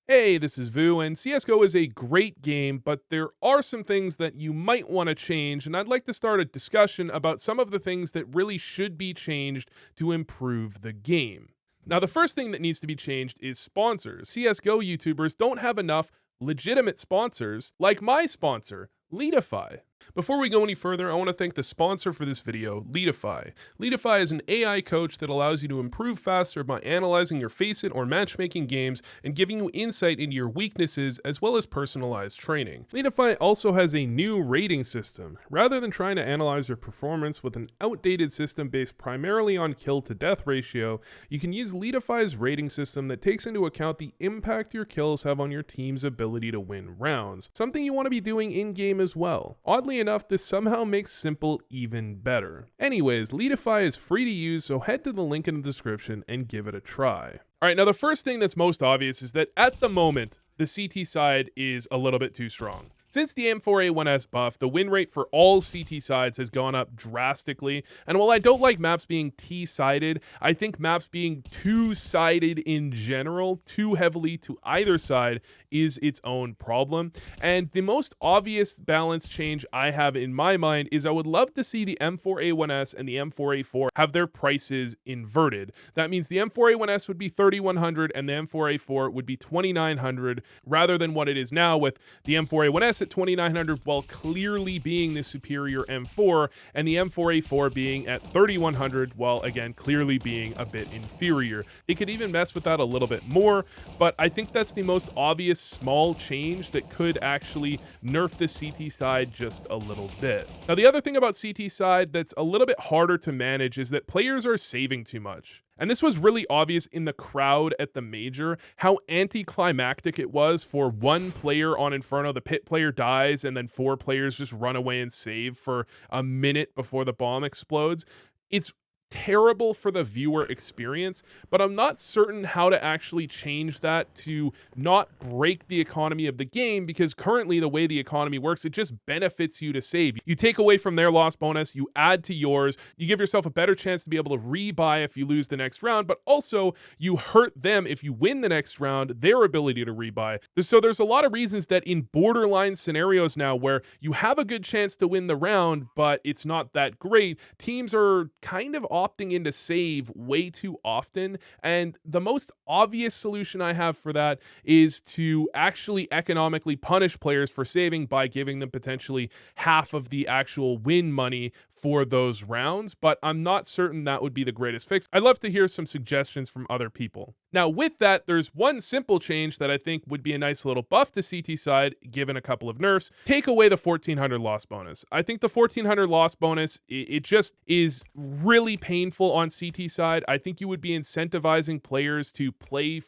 Hey, this is Vu, and CSGO is a great game, but there are some things that you might want to change, and I'd like to start a discussion about some of the things that really should be changed to improve the game. Now, the first thing that needs to be changed is sponsors. CSGO YouTubers don't have enough legitimate sponsors, like my sponsor, Leadify. Before we go any further, I want to thank the sponsor for this video, Leadify. Leadify is an AI coach that allows you to improve faster by analyzing your Faceit or matchmaking games and giving you insight into your weaknesses as well as personalized training. Leadify also has a new rating system. Rather than trying to analyze your performance with an outdated system based primarily on kill to death ratio, you can use Leadify's rating system that takes into account the impact your kills have on your team's ability to win rounds, something you want to be doing in-game as well. Oddly enough, this somehow makes simple even better. Anyways, Leadify is free to use, so head to the link in the description and give it a try. Alright, now the first thing that's most obvious is that at the moment, the CT side is a little bit too strong. Since the M4A1S buff, the win rate for all CT sides has gone up drastically, and while I don't like maps being T-sided, I think maps being two-sided in general, too heavily to either side, is its own problem. And the most obvious balance change I have in my mind is I would love to see the M4A1S and the M4A4 have their prices inverted. That means the M4A1S would be $3,100 and the M4A4 would be $2,900, rather than what it is now with the M4A1S at $2,900 while clearly being the superior M4, and the M4A4 being at $3,100 while again clearly being a bit inferior. It could even mess with that a little bit more, but I think that's the most obvious small change that could actually nerf the CT side just a little bit. Now, the other thing about CT side that's a little bit harder to manage is that players are saving too much. And this was really obvious in the crowd at the major, how anticlimactic it was for one player on Inferno, the pit player dies, and then four players just run away and save for a minute before the bomb explodes. It's terrible for the viewer experience, but I'm not certain how to actually change that to not break the economy of the game, because currently the way the economy works, it just benefits you to save. You take away from their loss bonus, you add to yours, you give yourself a better chance to be able to rebuy if you lose the next round, but also you hurt them if you win the next round, their ability to rebuy. So there's a lot of reasons that in borderline scenarios now where you have a good chance to win the round, but it's not that great, teams are kind of opting into save way too often, and the most obvious solution I have for that is to actually economically punish players for saving by giving them potentially half of the actual win money for those rounds, but I'm not certain that would be the greatest fix. I'd love to hear some suggestions from other people. Now, with that, there's one simple change that I think would be a nice little buff to CT side, given a couple of nerfs. Take away the 1,400 loss bonus. I think the 1,400 loss bonus, it just is really painful on CT side. I think you would be incentivizing players to play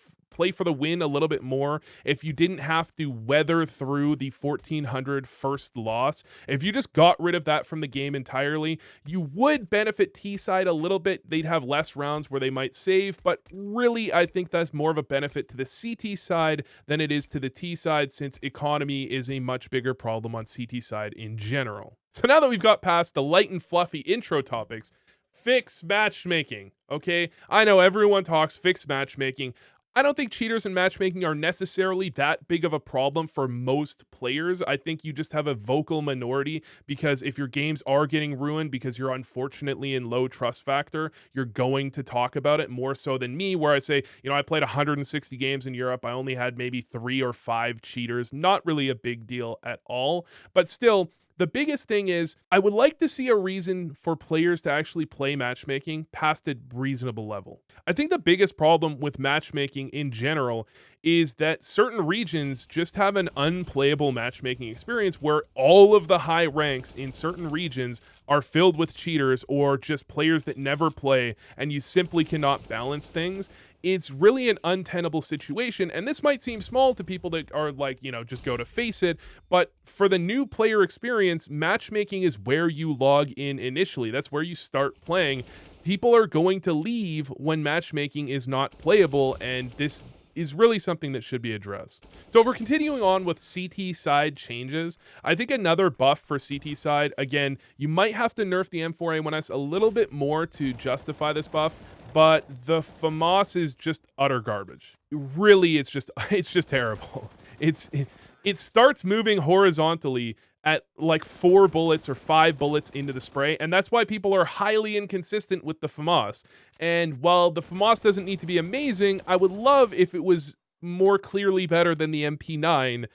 for the win a little bit more if you didn't have to weather through the 1,400 first loss. If you just got rid of that from the game entirely, you would benefit T-side a little bit. They'd have less rounds where they might save, but really I think that's more of a benefit to the CT side than it is to the T side, since economy is a much bigger problem on CT side in general. So now that we've got past the light and fluffy intro topics, fix matchmaking, okay? I know everyone talks fix matchmaking. I don't think cheaters and matchmaking are necessarily that big of a problem for most players. I think you just have a vocal minority, because if your games are getting ruined because you're unfortunately in low trust factor, you're going to talk about it more so than me, where I say, I played 160 games in Europe. I only had maybe 3 or 5 cheaters. Not really a big deal at all, but still, the biggest thing is I would like to see a reason for players to actually play matchmaking past a reasonable level. I think the biggest problem with matchmaking in general is that certain regions just have an unplayable matchmaking experience where all of the high ranks in certain regions are filled with cheaters or just players that never play, and you simply cannot balance things. It's really an untenable situation, and this might seem small to people that are like, just go to Faceit, but for the new player experience, matchmaking is where you log in initially. That's where you start playing. People are going to leave when matchmaking is not playable, and this is really something that should be addressed. So if we're continuing on with CT side changes, I think another buff for CT side, again, you might have to nerf the M4A1S a little bit more to justify this buff, but the FAMAS is just utter garbage. Really, it's just it's just terrible. It starts moving horizontally at like 4 bullets or 5 bullets into the spray, and that's why people are highly inconsistent with the FAMAS. And while the FAMAS doesn't need to be amazing, I would love if it was more clearly better than the MP9,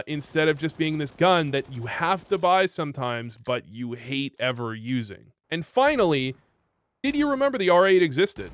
instead of just being this gun that you have to buy sometimes, but you hate ever using. And finally, did you remember the R8 existed?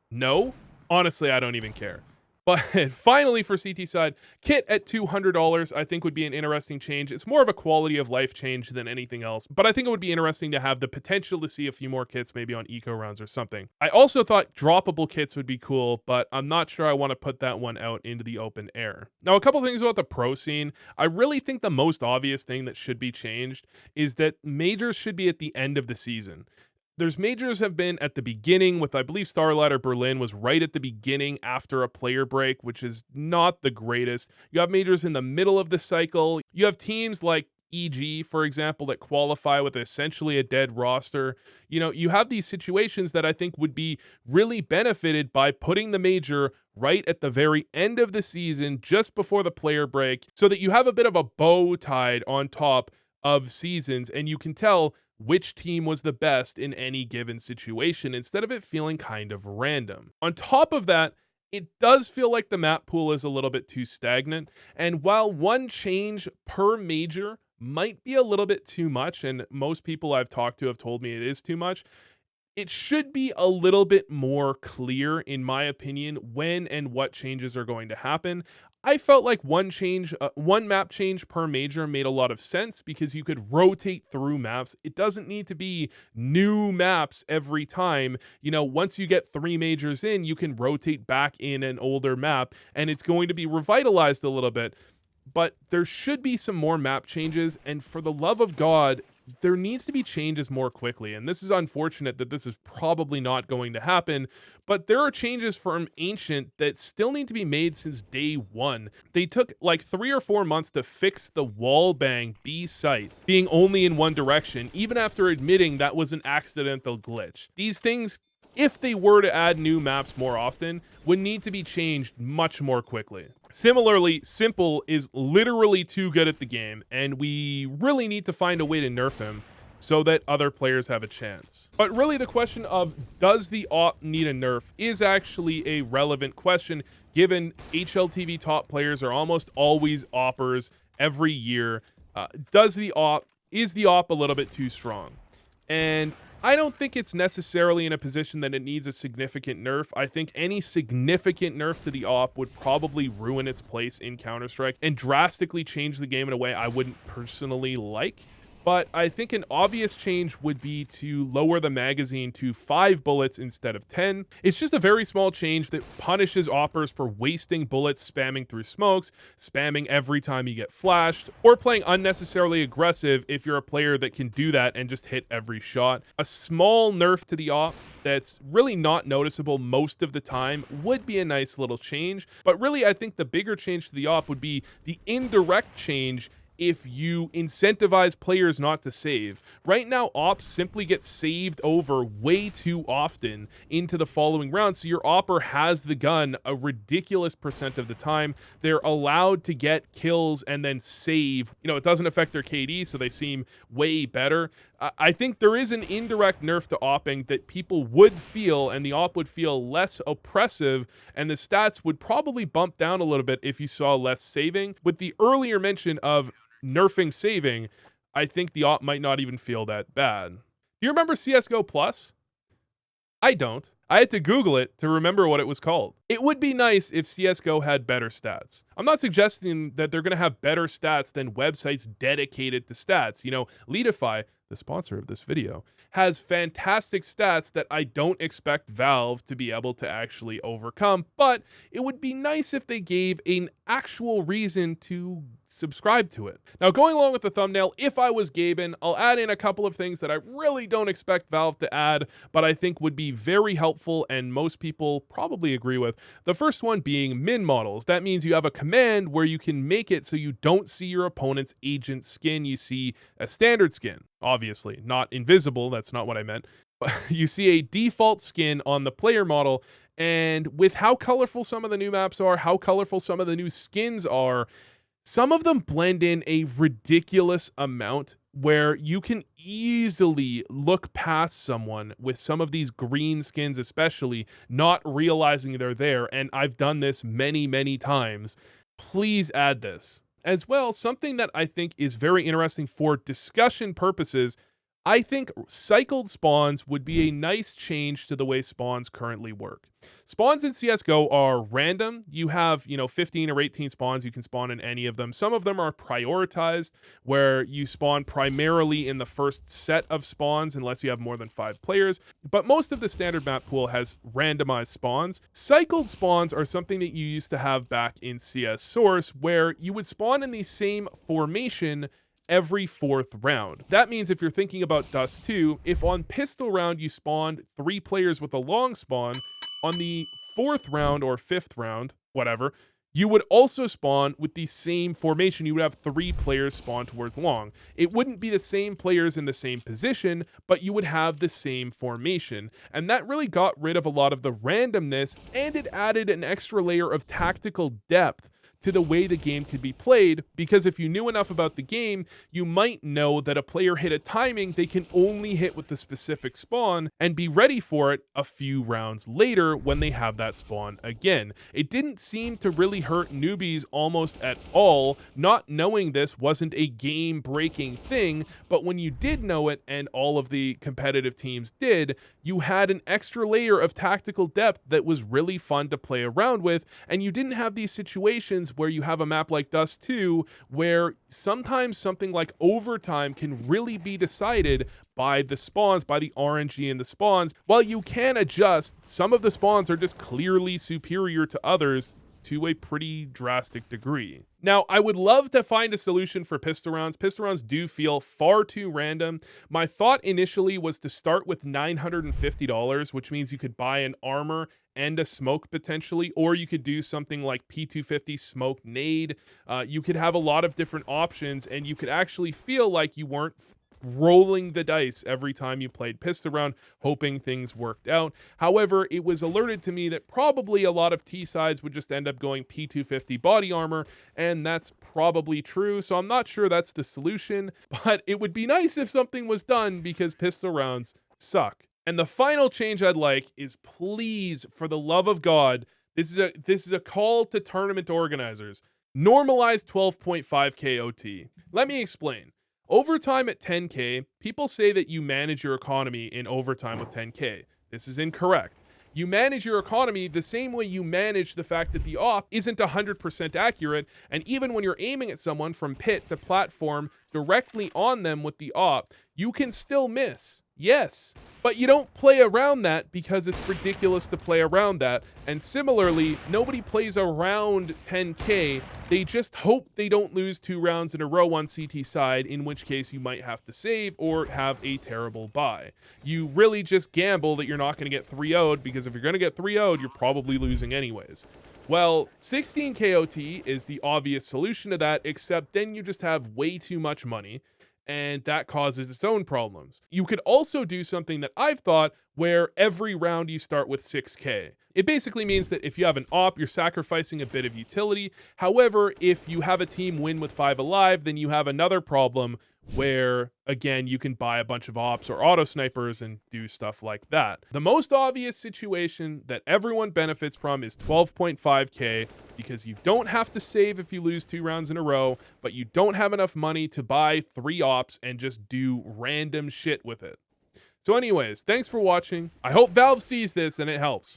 No? Honestly, I don't even care. But finally, for CT side, kit at $200 I think would be an interesting change. It's more of a quality of life change than anything else, but I think it would be interesting to have the potential to see a few more kits maybe on eco rounds or something. I also thought droppable kits would be cool, but I'm not sure I want to put that one out into the open air. Now, a couple things about the pro scene. I really think the most obvious thing that should be changed is that majors should be at the end of the season. There's majors have been at the beginning with, I believe, Starlight or Berlin was right at the beginning after a player break, which is not the greatest. You have majors in the middle of the cycle. You have teams like EG, for example, that qualify with essentially a dead roster. You know, you have these situations that I think would be really benefited by putting the major right at the very end of the season, just before the player break, so that you have a bit of a bow tied on top of seasons and you can tell which team was the best in any given situation instead of it feeling kind of random. On top of that, it does feel like the map pool is a little bit too stagnant, and while one change per major might be a little bit too much, and most people I've talked to have told me it is too much, it should be a little bit more clear, in my opinion, when and what changes are going to happen. I felt like one map change per major made a lot of sense because you could rotate through maps. It doesn't need to be new maps every time. You know, once you get 3 majors in, you can rotate back in an older map and it's going to be revitalized a little bit. But there should be some more map changes, and for the love of God, there needs to be changes more quickly. And this is unfortunate that this is probably not going to happen, but there are changes from Ancient that still need to be made since day one. They took like 3 or 4 months to fix the wallbang B site being only in one direction, even after admitting that was an accidental glitch. These things, if they were to add new maps more often, would need to be changed much more quickly. Similarly, Simple is literally too good at the game, and we really need to find a way to nerf him so that other players have a chance. But really the question of does the AWP need a nerf is actually a relevant question, given HLTV top players are almost always AWPers every year. Is the AWP a little bit too strong? And I don't think it's necessarily in a position that it needs a significant nerf. I think any significant nerf to the AWP would probably ruin its place in Counter-Strike and drastically change the game in a way I wouldn't personally like. But I think an obvious change would be to lower the magazine to 5 bullets instead of 10. It's just a very small change that punishes AWPers for wasting bullets, spamming through smokes, spamming every time you get flashed, or playing unnecessarily aggressive if you're a player that can do that and just hit every shot. A small nerf to the AWP that's really not noticeable most of the time would be a nice little change. But really, I think the bigger change to the AWP would be the indirect change if you incentivize players not to save. Right now, AWPs simply get saved over way too often into the following round, so your AWPer has the gun a ridiculous percent of the time. They're allowed to get kills and then save. You know, it doesn't affect their KD, so they seem way better. I think there is an indirect nerf to AWPing that people would feel, and the AWP would feel less oppressive, and the stats would probably bump down a little bit if you saw less saving. With the earlier mention of nerfing saving, I think the AWP might not even feel that bad. Do you remember CSGO Plus? I don't. I had to Google it to remember what it was called. It would be nice if CSGO had better stats. I'm not suggesting that they're going to have better stats than websites dedicated to stats. You know, Leadify, the sponsor of this video, has fantastic stats that I don't expect Valve to be able to actually overcome, but it would be nice if they gave an actual reason to subscribe to it. Now, going along with the thumbnail, if I was Gaben, I'll add in a couple of things that I really don't expect Valve to add, but I think would be very helpful and most people probably agree with. The first one being min models. That means you have a command where you can make it so you don't see your opponent's agent skin, you see a standard skin. Obviously, not invisible, that's not what I meant. You see a default skin on the player model, and with how colorful some of the new maps are, how colorful some of the new skins are, some of them blend in a ridiculous amount where you can easily look past someone with some of these green skins, especially not realizing they're there. And I've done this many, many times. Please add this. As well, something that I think is very interesting for discussion purposes, I think cycled spawns would be a nice change to the way spawns currently work. Spawns in CSGO are random. You have, 15 or 18 spawns. You can spawn in any of them. Some of them are prioritized, where you spawn primarily in the first set of spawns unless you have more than 5 players. But most of the standard map pool has randomized spawns. Cycled spawns are something that you used to have back in CS Source, where you would spawn in the same formation every 4th round. That means if you're thinking about Dust 2, if on pistol round you spawned 3 players with a long spawn, on the 4th round or 5th round, whatever, you would also spawn with the same formation. You would have 3 players spawn towards long. It wouldn't be the same players in the same position, but you would have the same formation. And that really got rid of a lot of the randomness, and it added an extra layer of tactical depth to the way the game could be played, because if you knew enough about the game, you might know that a player hit a timing they can only hit with the specific spawn and be ready for it a few rounds later when they have that spawn again. It didn't seem to really hurt newbies almost at all. Not knowing this wasn't a game-breaking thing, but when you did know it, and all of the competitive teams did, you had an extra layer of tactical depth that was really fun to play around with, and you didn't have these situations where you have a map like Dust 2 where sometimes something like overtime can really be decided by the spawns, by the RNG in the spawns. While you can adjust, some of the spawns are just clearly superior to others to a pretty drastic degree. Now, I would love to find a solution for pistol rounds. Pistol rounds do feel far too random. My thought initially was to start with $950, which means you could buy an armor and a smoke potentially, or you could do something like P250 smoke nade. You could have a lot of different options, and you could actually feel like you weren't rolling the dice every time you played pistol round, hoping things worked out. However, it was alerted to me that probably a lot of T sides would just end up going P250 body armor, and that's probably true, so I'm not sure that's the solution, but it would be nice if something was done, because pistol rounds suck. And the final change I'd like is, please, for the love of God, this is a call to tournament organizers. Normalize 12.5k OT. Let me explain. Overtime at 10k, people say that you manage your economy in overtime with 10k. This is incorrect. You manage your economy the same way you manage the fact that the op isn't 100% accurate, and even when you're aiming at someone from pit to platform directly on them with the op, you can still miss. Yes, but you don't play around that because it's ridiculous to play around that. And similarly, nobody plays around 10k. They just hope they don't lose 2 rounds in a row on CT side, in which case you might have to save or have a terrible buy. You really just gamble that you're not going to get 3-0'd, because if you're going to get 3-0'd, you're probably losing anyways. Well, 16 KOT is the obvious solution to that, except then you just have way too much money, and that causes its own problems. You could also do something that I've thought, where every round you start with 6k. It basically means that if you have an op, you're sacrificing a bit of utility. However, if you have a team win with 5 alive, then you have another problem where, again, you can buy a bunch of ops or auto snipers and do stuff like that. The most obvious situation that everyone benefits from is 12.5k, because you don't have to save if you lose 2 rounds in a row, but you don't have enough money to buy 3 ops and just do random shit with it. So anyways, thanks for watching. I hope Valve sees this and it helps.